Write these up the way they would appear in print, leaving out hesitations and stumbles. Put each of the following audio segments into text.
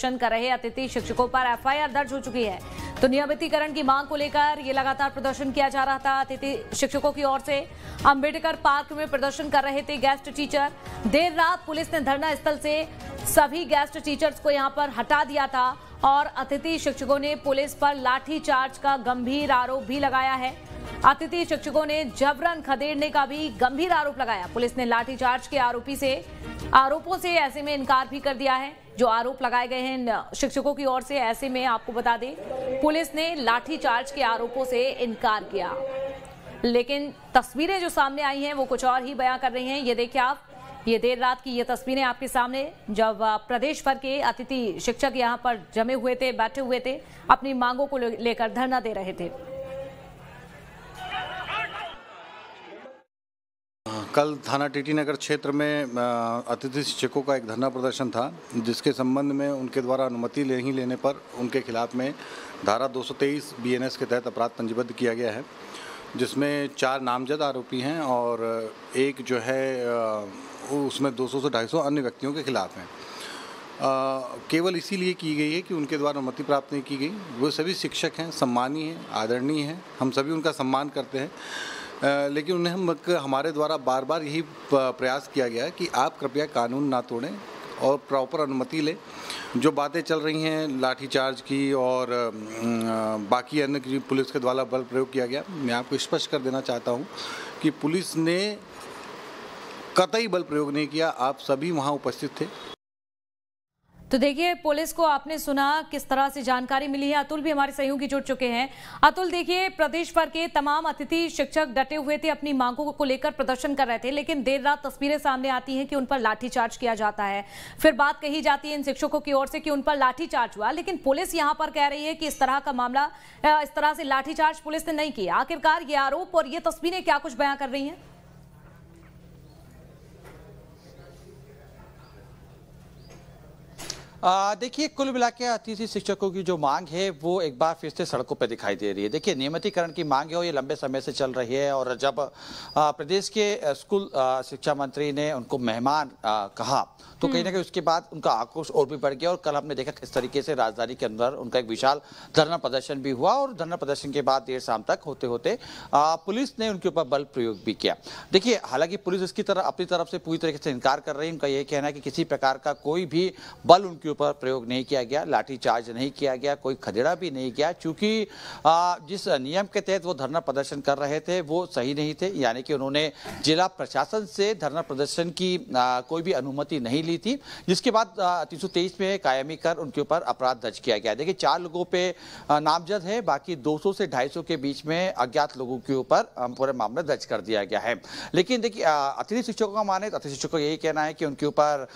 प्रदर्शन कर रहे अतिथि शिक्षकों पर एफआईआर दर्ज हो चुकी है। तो नियमितीकरण की मांग को लेकर ये लगातार प्रदर्शन किया जा रहा था। अतिथि शिक्षकों की ओर से अंबेडकर पार्क में प्रदर्शन कर रहे थे गेस्ट टीचर। देर रात पुलिस ने धरना स्थल से सभी गेस्ट टीचर्स को यहां पर हटा दिया था और अतिथि शिक्षकों ने पुलिस पर लाठीचार्ज का गंभीर आरोप भी लगाया है। अतिथि शिक्षकों ने जबरन खदेड़ने का भी गंभीर आरोप लगाया। पुलिस ने लाठीचार्ज के आरोपों से ऐसे में इनकार भी कर दिया है। जो आरोप लगाए गए हैं शिक्षकों की ओर से, ऐसे में आपको बता दें पुलिस ने लाठीचार्ज के आरोपों से इनकार किया। लेकिन तस्वीरें जो सामने आई हैं वो कुछ और ही बयां कर रही हैं। ये देखिए आप, ये देर रात की ये तस्वीरें आपके सामने, जब प्रदेश भर के अतिथि शिक्षक यहां पर जमे हुए थे, बैठे हुए थे, अपनी मांगों को लेकर धरना दे रहे थे। कल थाना टीटी नगर क्षेत्र में अतिथि शिक्षकों का एक धरना प्रदर्शन था, जिसके संबंध में उनके द्वारा अनुमति नहीं लेने पर उनके खिलाफ में धारा 223 बीएनएस के तहत अपराध पंजीबद्ध किया गया है, जिसमें 4 नामजद आरोपी हैं और एक जो है उसमें 200 से 250 अन्य व्यक्तियों के खिलाफ हैं। केवल इसीलिए की गई है कि उनके द्वारा अनुमति प्राप्त नहीं की गई। वो सभी शिक्षक हैं, सम्मानीय हैं, आदरणीय हैं, हम सभी उनका सम्मान करते हैं, लेकिन उन्हें हमारे द्वारा बार बार यही प्रयास किया गया कि आप कृपया कानून ना तोड़ें और प्रॉपर अनुमति लें। जो बातें चल रही हैं लाठीचार्ज की और बाकी अन्य की पुलिस के द्वारा बल प्रयोग किया गया, मैं आपको स्पष्ट कर देना चाहता हूं कि पुलिस ने कतई बल प्रयोग नहीं किया। आप सभी वहां उपस्थित थे। तो देखिए, पुलिस को आपने सुना किस तरह से जानकारी मिली है। अतुल भी हमारे सहयोगी जुड़ चुके हैं। अतुल, देखिए प्रदेश भर के तमाम अतिथि शिक्षक डटे हुए थे, अपनी मांगों को लेकर प्रदर्शन कर रहे थे, लेकिन देर रात तस्वीरें सामने आती हैं कि उन पर लाठीचार्ज किया जाता है। फिर बात कही जाती है इन शिक्षकों की ओर से कि उन पर लाठीचार्ज हुआ, लेकिन पुलिस यहां पर कह रही है कि इस तरह का मामला, इस तरह से लाठीचार्ज पुलिस ने नहीं किया। आखिरकार ये आरोप और ये तस्वीरें क्या कुछ बयां कर रही हैं? देखिए, कुल मिला के अतिथि शिक्षकों की जो मांग है वो एक बार फिर से सड़कों पर दिखाई दे रही है। देखिए, नियमितीकरण की मांग है और ये लंबे समय से चल रही है, और जब प्रदेश के स्कूल शिक्षा मंत्री ने उनको मेहमान कहा तो कहीं ना कहीं उसके बाद उनका आक्रोश और भी बढ़ गया। और कल हमने देखा किस तरीके से राजधानी के अंदर उनका एक विशाल धरना प्रदर्शन भी हुआ, और धरना प्रदर्शन के बाद देर शाम तक होते होते पुलिस ने उनके ऊपर बल प्रयोग भी किया। देखिए, हालांकि पुलिस इसकी अपनी तरफ से पूरी तरीके से इनकार कर रही है। उनका यह कहना है कि किसी प्रकार का कोई भी बल उनके पर प्रयोग नहीं किया गया, लाठीचार्ज नहीं किया गया, कोई खदेड़ा भी नहीं किया, क्योंकि जिस नियम के तहत वो धरना प्रदर्शन कर रहे थे वो सही नहीं थे। यानी कि उन्होंने जिला प्रशासन से धरना प्रदर्शन की कोई भी अनुमति नहीं ली थी, जिसके बाद 323 में कायमी कर उनके ऊपर अपराध दर्ज किया गया। देखिए, 4 लोगों पे नामजद है, बाकी 200 से 250 के बीच में अज्ञात लोगों के ऊपर पूरे मामला दर्ज कर दिया गया है। लेकिन देखिए, अतिथि शिक्षकों का माने तो अतिथि शिक्षकों यही कहना है कि उनके ऊपर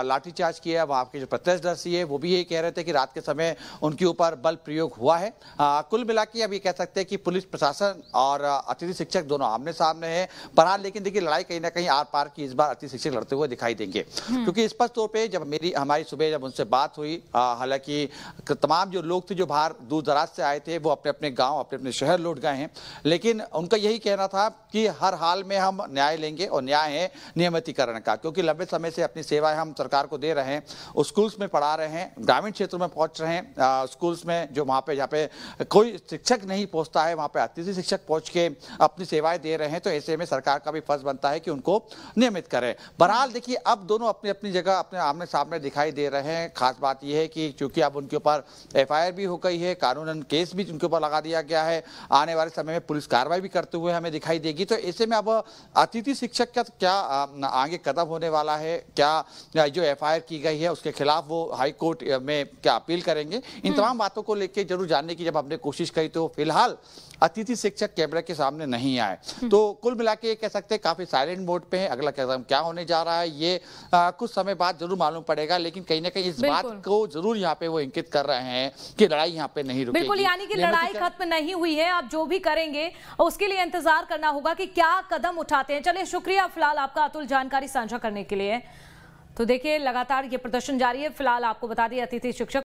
लाठीचार्ज किया। वहां के जो प्रत्यक्षदर्शी है वो भी यही कह रहे थे कि रात के समय उनके ऊपर बल प्रयोग हुआ है। कुल मिला के अब ये कह सकते हैं कि पुलिस प्रशासन और अतिथि शिक्षक दोनों आमने सामने हैं। बहरहाल लेकिन देखिए, लड़ाई कहीं ना कहीं आर पार की इस बार अतिथि शिक्षक लड़ते हुए दिखाई देंगे, क्योंकि स्पष्ट तौर पे जब हमारी सुबह जब उनसे बात हुई, हालांकि तमाम जो लोग थे जो बाहर दूर दराज से आए थे वो अपने अपने गांव, अपने अपने शहर लौट गए हैं, लेकिन उनका यही कहना था कि हर हाल में हम न्याय लेंगे, और न्याय है नियमितीकरण का, क्योंकि लंबे समय से अपनी सेवाएं हम सरकार को दे रहे हैं, स्कूल्स में पढ़ा रहे हैं, ग्रामीण क्षेत्रों में पहुंच रहे हैं, स्कूल्स में जो वहां पे जहाँ पे कोई शिक्षक नहीं पहुंचता है वहां पे अतिथि शिक्षक पहुंच के अपनी सेवाएं दे रहे हैं। तो ऐसे में सरकार का भी फर्ज बनता है कि उनको नियमित करे। बहरहाल देखिए, अब दोनों अपनी अपनी जगह अपने आमने सामने दिखाई दे रहे हैं। खास बात यह है कि चूंकि अब उनके ऊपर एफआईआर भी हो गई है, कानूनन केस भी उनके ऊपर लगा दिया गया है, आने वाले समय में पुलिस कार्रवाई भी करते हुए हमें दिखाई देगी। तो ऐसे में अब अतिथि शिक्षक का क्या आगे कदम होने वाला है, क्या जो एफआईआर की गई है उसके खिलाफ वो हाई कोर्ट में क्या अपील करेंगे, इन तमाम बातों को लेकर जरूर जानने की जब हमने कोशिश करी तो फिलहाल अतिथि शिक्षक कैमरे के सामने नहीं आए। तो कुल मिला के कह सकते हैं काफी साइलेंट मोड पे है। अगला कदम क्या होने जा रहा है ये कुछ समय बाद जरूर मालूम पड़ेगा, लेकिन कहीं ना कहीं इस बात को जरूर यहाँ पे वो इंगित कर रहे हैं कि लड़ाई यहाँ पे नहीं रुकेगी। बिल्कुल, यानी कि लड़ाई खत्म नहीं हुई है। आप जो भी करेंगे उसके लिए इंतजार करना होगा कि क्या कदम उठाते हैं। चलिए, शुक्रिया फिलहाल आपका अतुल जानकारी साझा करने के लिए। तो देखिए, लगातार ये प्रदर्शन जारी है। फिलहाल आपको बता दें, अतिथि शिक्षक